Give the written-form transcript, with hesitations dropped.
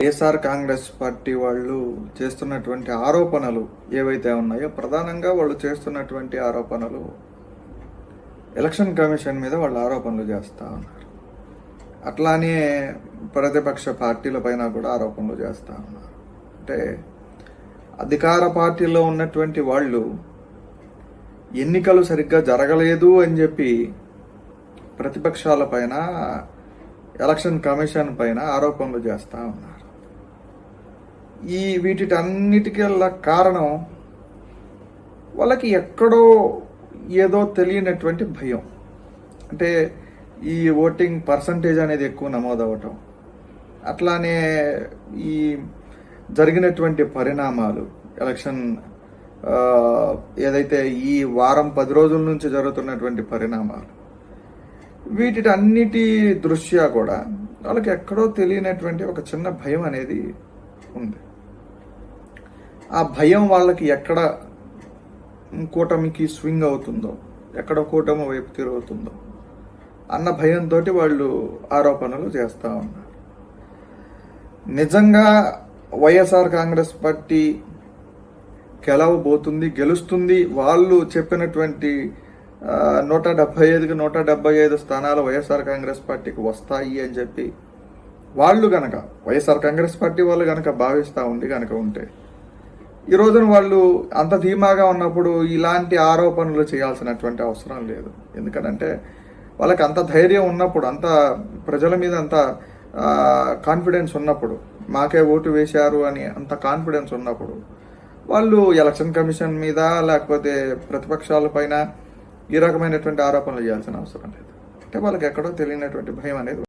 YSR Congress party వాళ్ళు చేస్తున్నటువంటి ఆరోపణలు ఏవైతే ఉన్నాయో ప్రధానంగా వాళ్ళు చేస్తున్నటువంటి ఆరోపణలు ఎలక్షన్ కమిషన్ మీద వాళ్ళు ఆరోపణలు చేస్తూ ఉన్నారు. అట్లానే ప్రతిపక్ష పార్టీల పైన కూడా ఆరోపణలు చేస్తూ ఉన్నారు. అంటే అధికార పార్టీలో ఉన్నటువంటి వాళ్ళు ఎన్నికలు సరిగ్గా జరగలేదు అని చెప్పి ప్రతిపక్షాల పైన ఎలక్షన్ కమిషన్ పైన ఆరోపణలు చేస్తూ ఉన్నారు. వీటిటన్నిటికల్లా కారణం వాళ్ళకి ఎక్కడో ఏదో తెలియనటువంటి భయం. అంటే ఈ ఓటింగ్ పర్సంటేజ్ అనేది ఎక్కువ నమోదవటం, అట్లానే ఈ జరిగినటువంటి పరిణామాలు, ఎలక్షన్ ఏదైతే ఈ వారం 10 రోజుల నుంచి జరుగుతున్నటువంటి పరిణామాలు, వీటిటన్నిటి దృష్ట్యా కూడా వాళ్ళకి ఎక్కడో తెలియనటువంటి ఒక చిన్న భయం అనేది ఉంది. ఆ భయం వాళ్ళకి ఎక్కడ కూటమికి స్వింగ్ అవుతుందో, ఎక్కడ కూటమి వైపు తిరుగుతుందో అన్న భయంతో వాళ్ళు ఆరోపణలు చేస్తూ ఉన్నారు. నిజంగా వైఎస్ఆర్ కాంగ్రెస్ పార్టీ గెలుస్తుంది, వాళ్ళు చెప్పినటువంటి 175కి 175 స్థానాలు వైఎస్ఆర్ కాంగ్రెస్ పార్టీకి వస్తాయి అని చెప్పి వాళ్ళు గనక, వైఎస్ఆర్ కాంగ్రెస్ పార్టీ వాళ్ళు గనక భావిస్తూ ఉంటే ఈ రోజున వాళ్ళు అంత ధీమాగా ఉన్నప్పుడు ఇలాంటి ఆరోపణలు చేయాల్సినటువంటి అవసరం లేదు. ఎందుకంటే వాళ్ళకి అంత ధైర్యం ఉన్నప్పుడు, అంత ప్రజల మీద అంత కాన్ఫిడెన్స్ ఉన్నప్పుడు, మాకే ఓటు వేశారు అని అంత కాన్ఫిడెన్స్ ఉన్నప్పుడు వాళ్ళు ఎలక్షన్ కమిషన్ మీద లేకపోతే ప్రతిపక్షాల పైన ఈ రకమైనటువంటి ఆరోపణలు చేయాల్సిన అవసరం లేదు. అంటే వాళ్ళకి ఎక్కడో తెలియనటువంటి భయం అనేది